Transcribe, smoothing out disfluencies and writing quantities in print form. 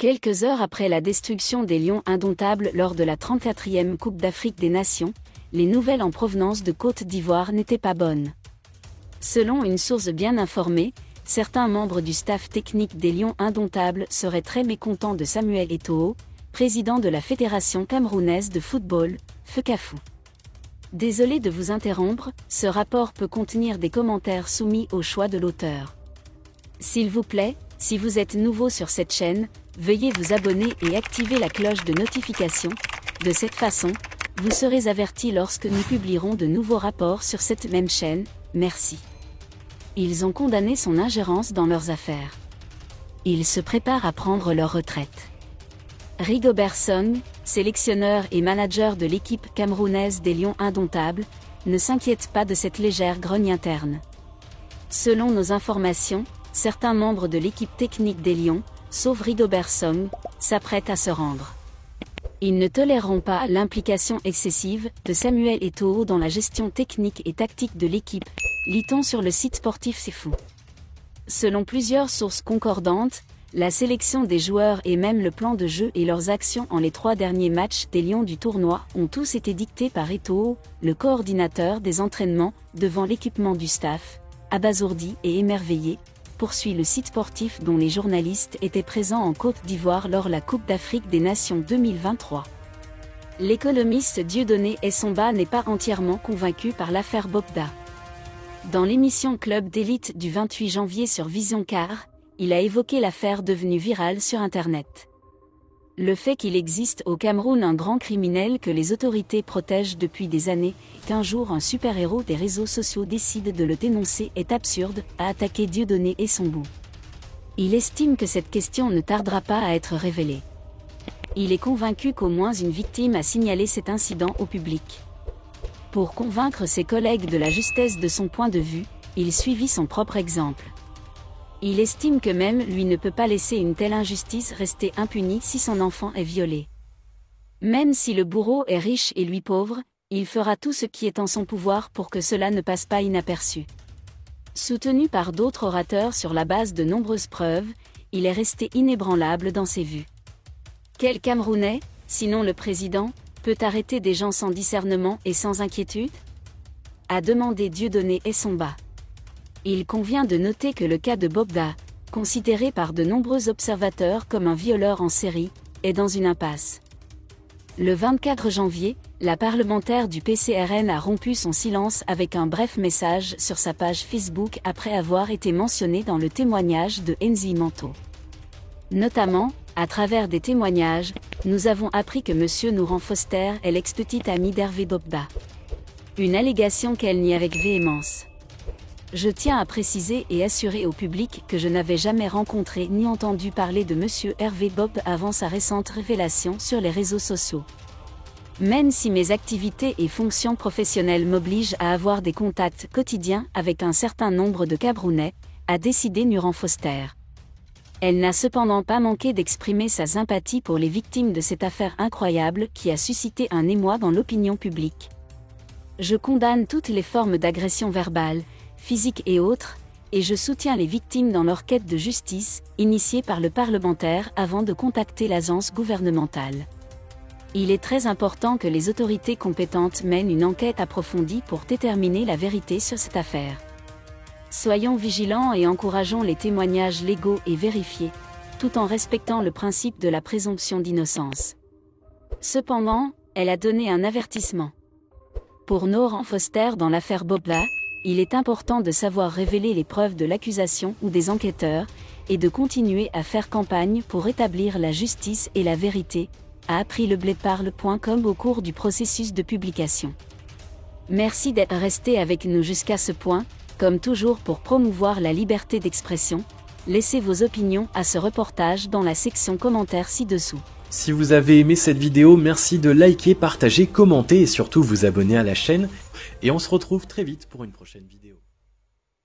Quelques heures après la destruction des Lions indomptables lors de la 34e Coupe d'Afrique des Nations, les nouvelles en provenance de Côte d'Ivoire n'étaient pas bonnes. Selon une source bien informée, certains membres du staff technique des Lions indomptables seraient très mécontents de Samuel Eto'o, président de la Fédération camerounaise de football, FECAFOOT. Désolé de vous interrompre, ce rapport peut contenir des commentaires soumis au choix de l'auteur. S'il vous plaît, si vous êtes nouveau sur cette chaîne, veuillez vous abonner et activer la cloche de notification. De cette façon, vous serez averti lorsque nous publierons de nouveaux rapports sur cette même chaîne. Merci. Ils ont condamné son ingérence dans leurs affaires. Ils se préparent à prendre leur retraite. Rigobert Song, sélectionneur et manager de l'équipe camerounaise des Lions indomptables, ne s'inquiète pas de cette légère grogne interne. Selon nos informations, certains membres de l'équipe technique des Lions, sauf Rigobert Song, s'apprêtent à se rendre. Ils ne toléreront pas l'implication excessive de Samuel Eto'o dans la gestion technique et tactique de l'équipe, lit-on sur le site sportif C'est Fou. Selon plusieurs sources concordantes, la sélection des joueurs et même le plan de jeu et leurs actions en les 3 derniers matchs des Lions du tournoi ont tous été dictés par Eto'o, le coordinateur des entraînements, devant l'équipement du staff, abasourdi et émerveillé, poursuit le site sportif dont les journalistes étaient présents en Côte d'Ivoire lors la Coupe d'Afrique des Nations 2023. L'économiste Dieudonné Essomba n'est pas entièrement convaincu par l'affaire Bobda. Dans l'émission Club d'élite du 28 janvier sur Vision Car, il a évoqué l'affaire devenue virale sur Internet. Le fait qu'il existe au Cameroun un grand criminel que les autorités protègent depuis des années, qu'un jour un super-héros des réseaux sociaux décide de le dénoncer est absurde, a attaqué Dieudonné Essomba. Il estime que cette question ne tardera pas à être révélée. Il est convaincu qu'au moins une victime a signalé cet incident au public. Pour convaincre ses collègues de la justesse de son point de vue, il suivit son propre exemple. Il estime que même lui ne peut pas laisser une telle injustice rester impunie si son enfant est violé. Même si le bourreau est riche et lui pauvre, il fera tout ce qui est en son pouvoir pour que cela ne passe pas inaperçu. Soutenu par d'autres orateurs sur la base de nombreuses preuves, il est resté inébranlable dans ses vues. Quel Camerounais, sinon le président, peut arrêter des gens sans discernement et sans inquiétude ? A demandé Dieudonné Essomba. Il convient de noter que le cas de Bobda, considéré par de nombreux observateurs comme un violeur en série, est dans une impasse. Le 24 janvier, la parlementaire du PCRN a rompu son silence avec un bref message sur sa page Facebook après avoir été mentionnée dans le témoignage de Enzi Manto. Notamment, à travers des témoignages, nous avons appris que M. Nourhan Foster est l'ex-petite amie d'Hervé Bobda. Une allégation qu'elle nie avec véhémence. Je tiens à préciser et assurer au public que je n'avais jamais rencontré ni entendu parler de M. Hervé Bob avant sa récente révélation sur les réseaux sociaux. Même si mes activités et fonctions professionnelles m'obligent à avoir des contacts quotidiens avec un certain nombre de Camerounais, a décidé Nourhan Foster. Elle n'a cependant pas manqué d'exprimer sa sympathie pour les victimes de cette affaire incroyable qui a suscité un émoi dans l'opinion publique. Je condamne toutes les formes d'agression verbale, physique et autres, et je soutiens les victimes dans leur quête de justice, initiée par le parlementaire avant de contacter l'agence gouvernementale. Il est très important que les autorités compétentes mènent une enquête approfondie pour déterminer la vérité sur cette affaire. Soyons vigilants et encourageons les témoignages légaux et vérifiés, tout en respectant le principe de la présomption d'innocence. Cependant, elle a donné un avertissement. Pour Nourhan Foster dans l'affaire Bobda, il est important de savoir révéler les preuves de l'accusation ou des enquêteurs, et de continuer à faire campagne pour établir la justice et la vérité, a appris leblaidparle.com au cours du processus de publication. Merci d'être resté avec nous jusqu'à ce point, comme toujours pour promouvoir la liberté d'expression. Laissez vos opinions à ce reportage dans la section commentaires ci-dessous. Si vous avez aimé cette vidéo, merci de liker, partager, commenter et surtout vous abonner à la chaîne. Et on se retrouve très vite pour une prochaine vidéo.